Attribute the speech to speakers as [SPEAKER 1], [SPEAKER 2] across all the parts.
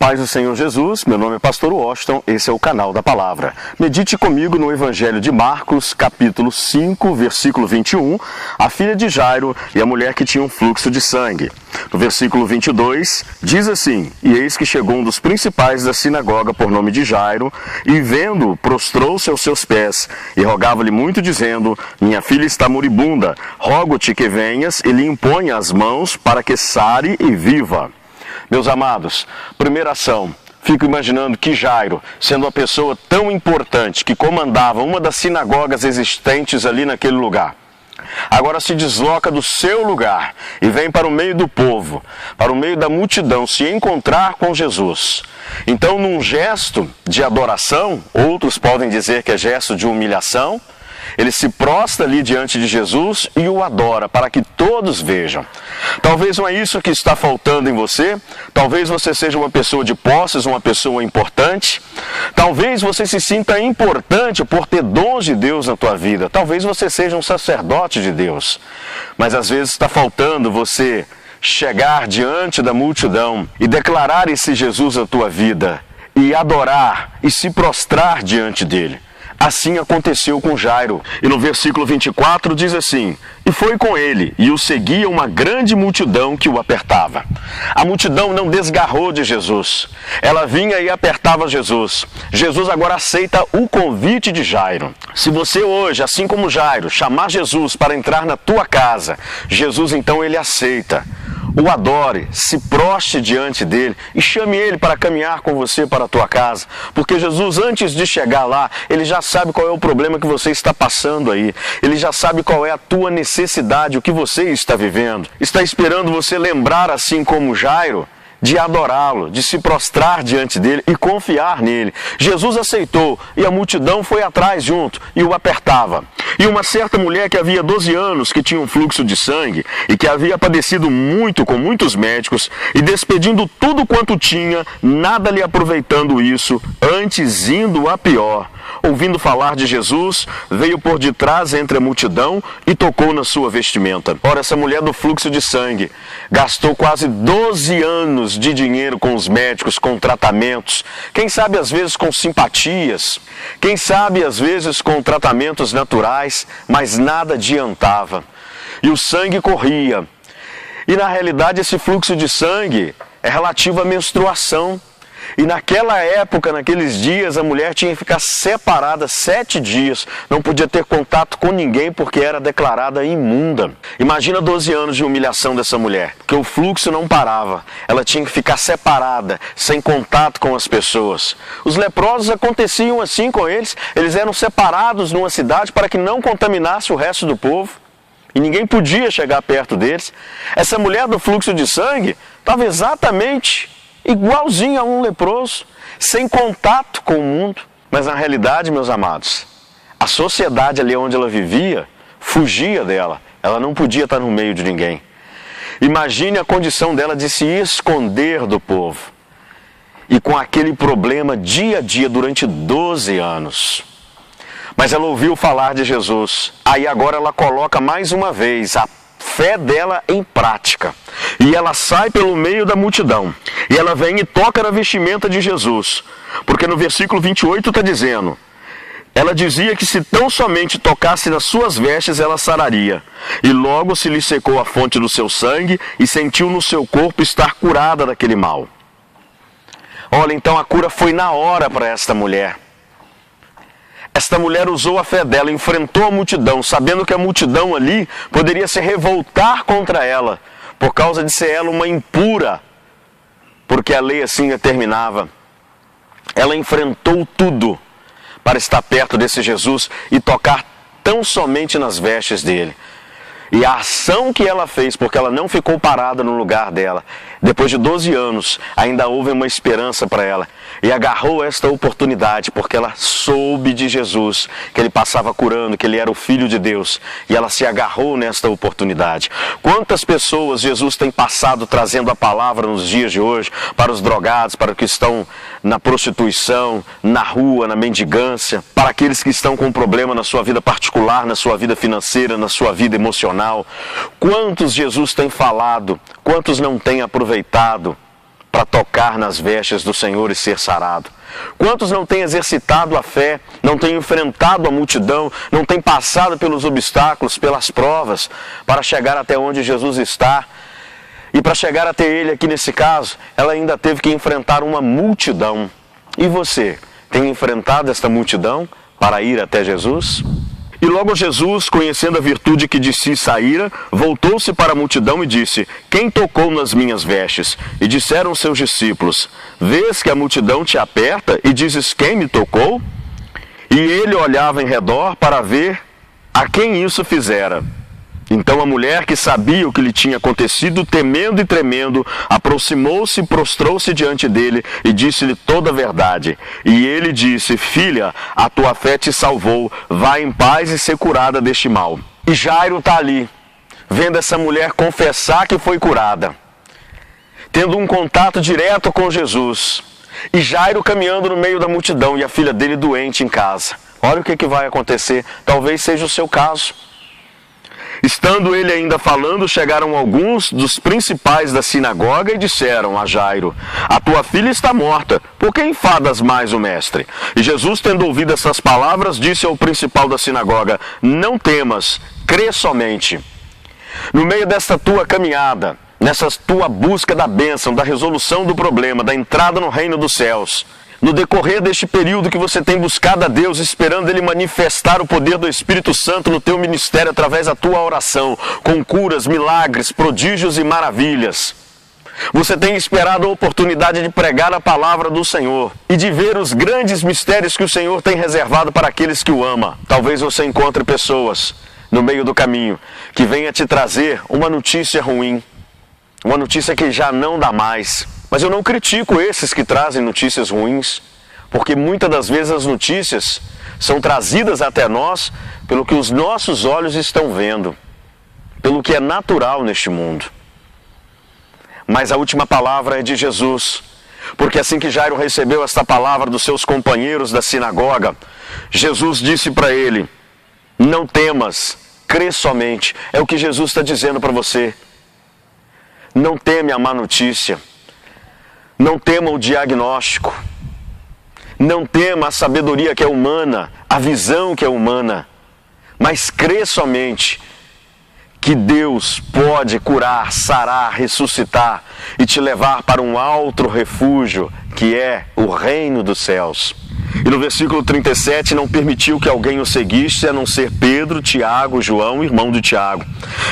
[SPEAKER 1] paz do Senhor Jesus, meu nome é Pastor Washington, esse é o canal da Palavra. Medite comigo no Evangelho de Marcos, capítulo 5, versículo 21, a filha de Jairo e a mulher que tinha um fluxo de sangue. No versículo 22, diz assim: E eis que chegou um dos principais da sinagoga por nome de Jairo, e vendo, prostrou-se aos seus pés, e rogava-lhe muito, dizendo: Minha filha está moribunda, rogo-te que venhas e lhe imponha as mãos para que sare e viva. Meus amados, primeira ação, fico imaginando que Jairo, sendo uma pessoa tão importante que comandava uma das sinagogas existentes ali naquele lugar, agora se desloca do seu lugar e vem para o meio do povo, para o meio da multidão, se encontrar com Jesus. Então, num gesto de adoração, outros podem dizer que é gesto de humilhação, ele se prostra ali diante de Jesus e o adora, para que todos vejam. Talvez não é isso que está faltando em você, talvez você seja uma pessoa de posses, uma pessoa importante, talvez você se sinta importante por ter dons de Deus na tua vida, talvez você seja um sacerdote de Deus, mas às vezes está faltando você chegar diante da multidão e declarar esse Jesus na tua vida, e adorar e se prostrar diante dele. Assim aconteceu com Jairo. E no versículo 24 diz assim: E foi com ele, e o seguia uma grande multidão que o apertava. A multidão não desgarrou de Jesus. Ela vinha e apertava Jesus. Jesus agora aceita o convite de Jairo. Se você hoje, assim como Jairo, chamar Jesus para entrar na tua casa, Jesus então ele aceita. O adore, se prostre diante dele e chame ele para caminhar com você para a tua casa. Porque Jesus, antes de chegar lá, ele já sabe qual é o problema que você está passando aí. Ele já sabe qual é a tua necessidade, o que você está vivendo. Está esperando você lembrar, assim como Jairo, de adorá-lo, de se prostrar diante dele e confiar nele. Jesus aceitou e a multidão foi atrás junto e o apertava. E uma certa mulher que havia 12 anos, que tinha um fluxo de sangue e que havia padecido muito com muitos médicos e despedindo tudo quanto tinha, nada lhe aproveitando isso, antes indo a pior. Ouvindo falar de Jesus, veio por detrás entre a multidão e tocou na sua vestimenta. Ora, essa mulher do fluxo de sangue gastou quase 12 anos de dinheiro com os médicos, com tratamentos, quem sabe às vezes com simpatias, quem sabe às vezes com tratamentos naturais, mas nada adiantava. E o sangue corria. E na realidade esse fluxo de sangue é relativo à menstruação. E naquela época, naqueles dias, a mulher tinha que ficar separada 7 dias. Não podia ter contato com ninguém porque era declarada imunda. Imagina 12 anos de humilhação dessa mulher, porque o fluxo não parava. Ela tinha que ficar separada, sem contato com as pessoas. Os leprosos aconteciam assim com eles. Eles eram separados numa cidade para que não contaminasse o resto do povo. E ninguém podia chegar perto deles. Essa mulher do fluxo de sangue estava exatamente igualzinho a um leproso, sem contato com o mundo. Mas na realidade, meus amados, a sociedade ali onde ela vivia, fugia dela. Ela não podia estar no meio de ninguém. Imagine a condição dela de se esconder do povo. E com aquele problema dia a dia durante 12 anos. Mas ela ouviu falar de Jesus. Aí agora ela coloca mais uma vez a fé dela em prática. E ela sai pelo meio da multidão. E ela vem e toca na vestimenta de Jesus. Porque no versículo 28 está dizendo: ela dizia que se tão somente tocasse nas suas vestes, ela sararia. E logo se lhe secou a fonte do seu sangue e sentiu no seu corpo estar curada daquele mal. Olha, então a cura foi na hora para esta mulher. Esta mulher usou a fé dela, enfrentou a multidão, sabendo que a multidão ali poderia se revoltar contra ela, por causa de ser ela uma impura, porque a lei assim determinava. Ela enfrentou tudo para estar perto desse Jesus e tocar tão somente nas vestes dele. E a ação que ela fez, porque ela não ficou parada no lugar dela, depois de 12 anos, ainda houve uma esperança para ela. E agarrou esta oportunidade, porque ela soube de Jesus, que ele passava curando, que ele era o Filho de Deus. E ela se agarrou nesta oportunidade. Quantas pessoas Jesus tem passado trazendo a palavra nos dias de hoje, para os drogados, para os que estão na prostituição, na rua, na mendigância, para aqueles que estão com problema na sua vida particular, na sua vida financeira, na sua vida emocional. Quantos Jesus tem falado, quantos não tem aproveitado para tocar nas vestes do Senhor e ser sarado? Quantos não têm exercitado a fé, não têm enfrentado a multidão, não têm passado pelos obstáculos, pelas provas, para chegar até onde Jesus está? E para chegar até Ele aqui nesse caso, ela ainda teve que enfrentar uma multidão. E você, tem enfrentado esta multidão para ir até Jesus? E logo Jesus, conhecendo a virtude que de si saíra, voltou-se para a multidão e disse: quem tocou nas minhas vestes? E disseram seus discípulos: vês que a multidão te aperta e dizes: quem me tocou? E ele olhava em redor para ver a quem isso fizera. Então a mulher, que sabia o que lhe tinha acontecido, temendo e tremendo, aproximou-se e prostrou-se diante dele e disse-lhe toda a verdade. E ele disse: filha, a tua fé te salvou, vá em paz e ser curada deste mal. E Jairo está ali, vendo essa mulher confessar que foi curada, tendo um contato direto com Jesus. E Jairo caminhando no meio da multidão e a filha dele doente em casa. Olha o que vai acontecer, talvez seja o seu caso. Estando ele ainda falando, chegaram alguns dos principais da sinagoga e disseram a Jairo: a tua filha está morta, por que enfadas mais o mestre? E Jesus, tendo ouvido essas palavras, disse ao principal da sinagoga: não temas, crê somente. No meio desta tua caminhada, nessa tua busca da bênção, da resolução do problema, da entrada no reino dos céus, no decorrer deste período que você tem buscado a Deus, esperando Ele manifestar o poder do Espírito Santo no teu ministério através da tua oração, com curas, milagres, prodígios e maravilhas, você tem esperado a oportunidade de pregar a palavra do Senhor e de ver os grandes mistérios que o Senhor tem reservado para aqueles que o amam. Talvez você encontre pessoas no meio do caminho que venham te trazer uma notícia ruim, uma notícia que já não dá mais. Mas eu não critico esses que trazem notícias ruins, porque muitas das vezes as notícias são trazidas até nós pelo que os nossos olhos estão vendo, pelo que é natural neste mundo. Mas a última palavra é de Jesus, porque assim que Jairo recebeu esta palavra dos seus companheiros da sinagoga, Jesus disse para ele: não temas, crê somente. É o que Jesus está dizendo para você. Não teme a má notícia. Não tema o diagnóstico, não tema a sabedoria que é humana, a visão que é humana, mas crê somente que Deus pode curar, sarar, ressuscitar e te levar para um alto refúgio, que é o reino dos céus. E no versículo 37, não permitiu que alguém o seguisse, a não ser Pedro, Tiago, João, irmão de Tiago.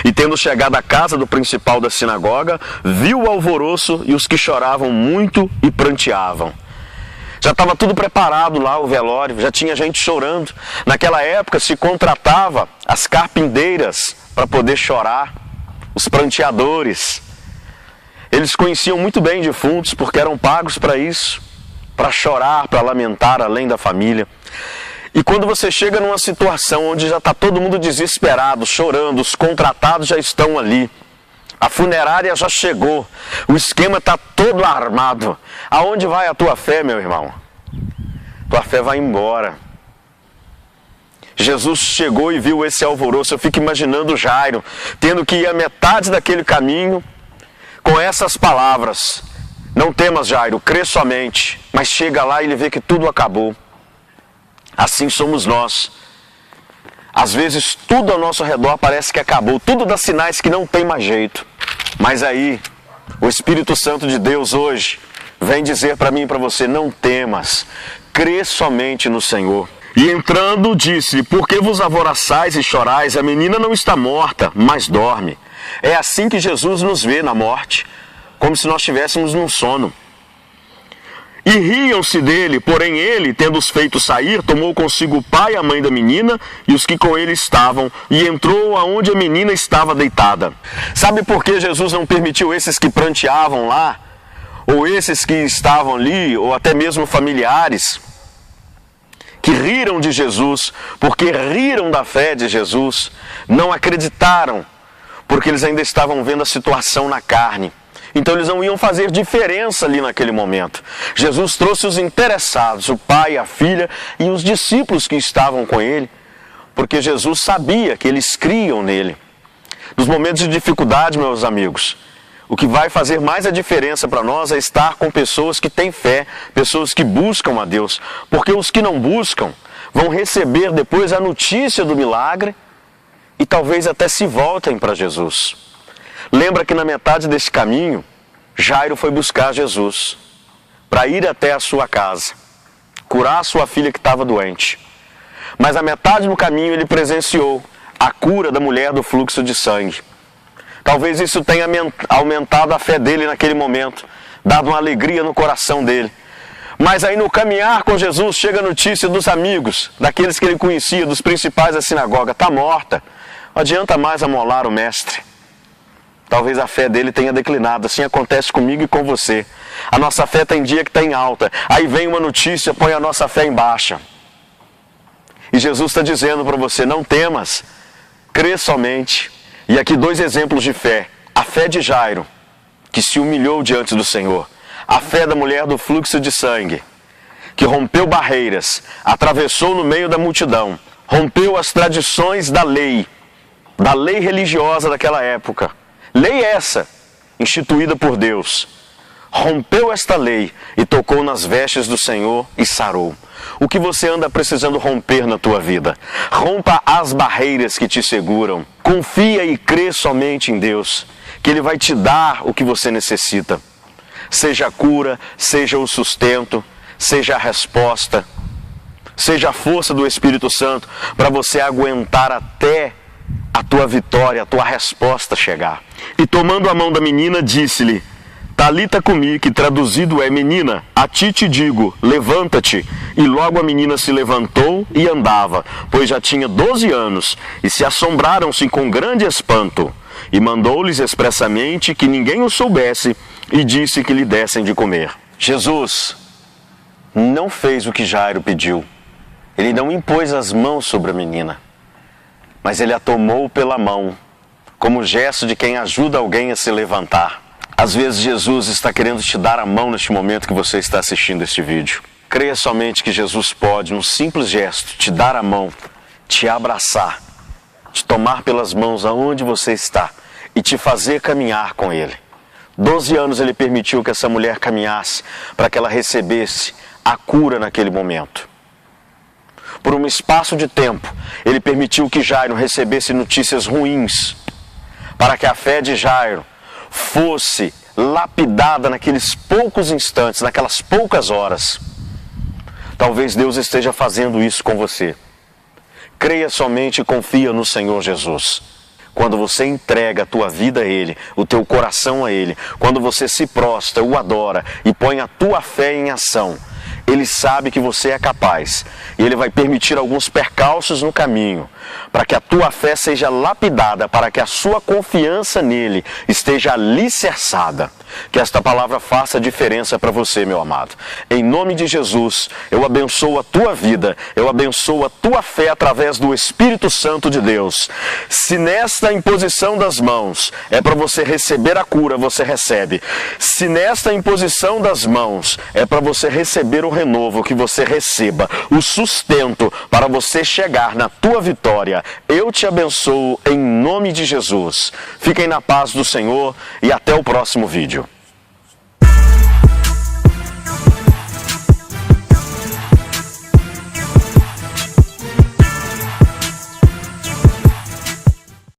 [SPEAKER 1] E tendo chegado à casa do principal da sinagoga, viu o alvoroço e os que choravam muito e pranteavam. Já estava tudo preparado lá, o velório, já tinha gente chorando. Naquela época se contratava as carpinteiras para poder chorar, os pranteadores. Eles conheciam muito bem defuntos porque eram pagos para isso, para chorar, para lamentar além da família. E quando você chega numa situação onde já está todo mundo desesperado, chorando, os contratados já estão ali, a funerária já chegou, o esquema está todo armado, aonde vai a tua fé, meu irmão? Tua fé vai embora. Jesus chegou e viu esse alvoroço. Eu fico imaginando Jairo tendo que ir a metade daquele caminho com essas palavras: não temas, Jairo, crê somente. Mas chega lá e ele vê que tudo acabou. Assim somos nós. Às vezes tudo ao nosso redor parece que acabou, tudo dá sinais que não tem mais jeito. Mas aí, o Espírito Santo de Deus hoje vem dizer para mim e para você: não temas, crê somente no Senhor. E entrando disse: por que vos alvoroçais e chorais? A menina não está morta, mas dorme. É assim que Jesus nos vê na morte, como se nós estivéssemos num sono. E riam-se dele, porém ele, tendo-os feito sair, tomou consigo o pai e a mãe da menina e os que com ele estavam, e entrou aonde a menina estava deitada. Sabe por que Jesus não permitiu esses que pranteavam lá, ou esses que estavam ali, ou até mesmo familiares, que riram de Jesus, porque riram da fé de Jesus, não acreditaram, porque eles ainda estavam vendo a situação na carne. Então eles não iam fazer diferença ali naquele momento. Jesus trouxe os interessados, o pai, a filha e os discípulos que estavam com ele, porque Jesus sabia que eles criam nele. Nos momentos de dificuldade, meus amigos, O que vai fazer mais a diferença para nós é estar com pessoas que têm fé, pessoas que buscam a Deus. Porque os que não buscam vão receber depois a notícia do milagre e talvez até se voltem para Jesus. Lembra que na metade desse caminho, Jairo foi buscar Jesus para ir até a sua casa, curar a sua filha que estava doente. Mas a metade do caminho ele presenciou a cura da mulher do fluxo de sangue. Talvez isso tenha aumentado a fé dele naquele momento, dado uma alegria no coração dele. Mas aí no caminhar com Jesus chega a notícia dos amigos, daqueles que ele conhecia, dos principais da sinagoga: está morta, não adianta mais amolar o mestre. Talvez a fé dele tenha declinado. Assim acontece comigo e com você. A nossa fé tem dia que está em alta, aí vem uma notícia, põe a nossa fé em baixa. E Jesus está dizendo para você: não temas, crê somente. E aqui 2 exemplos de fé. A fé de Jairo, que se humilhou diante do Senhor. A fé da mulher do fluxo de sangue, que rompeu barreiras, atravessou no meio da multidão, rompeu as tradições da lei religiosa daquela época. Lei essa, instituída por Deus. Rompeu esta lei e tocou nas vestes do Senhor e sarou. O que você anda precisando romper na tua vida? Rompa as barreiras que te seguram. Confia e crê somente em Deus, que Ele vai te dar o que você necessita. Seja a cura, seja o sustento, seja a resposta, seja a força do Espírito Santo para você aguentar até a tua vitória, a tua resposta chegar. E tomando a mão da menina, disse-lhe: Talita cumi, que traduzido é: menina, a ti te digo, levanta-te. E logo a menina se levantou e andava, pois já tinha 12 anos, e se assombraram-se com grande espanto. E mandou-lhes expressamente que ninguém o soubesse, e disse que lhe dessem de comer. Jesus não fez o que Jairo pediu. Ele não impôs as mãos sobre a menina, mas ele a tomou pela mão, como gesto de quem ajuda alguém a se levantar. Às vezes Jesus está querendo te dar a mão neste momento que você está assistindo este vídeo. Creia somente que Jesus pode, num simples gesto, te dar a mão, te abraçar, te tomar pelas mãos aonde você está e te fazer caminhar com Ele. 12 anos Ele permitiu que essa mulher caminhasse para que ela recebesse a cura naquele momento. Por um espaço de tempo, Ele permitiu que Jairo recebesse notícias ruins, para que a fé de Jairo fosse lapidada naqueles poucos instantes, naquelas poucas horas. Talvez Deus esteja fazendo isso com você. Creia somente e confia no Senhor Jesus. Quando você entrega a tua vida a Ele, o teu coração a Ele, quando você se prostra, o adora e põe a tua fé em ação, Ele sabe que você é capaz e Ele vai permitir alguns percalços no caminho para que a tua fé seja lapidada, para que a sua confiança nele esteja alicerçada. Que esta palavra faça diferença para você, meu amado. Em nome de Jesus, eu abençoo a tua vida, eu abençoo a tua fé através do Espírito Santo de Deus. Se nesta imposição das mãos é para você receber a cura, você recebe. Se nesta imposição das mãos é para você receber o renovo, que você receba o sustento para você chegar na tua vitória. Eu te abençoo em nome de Jesus. Fiquem na paz do Senhor e até o próximo vídeo.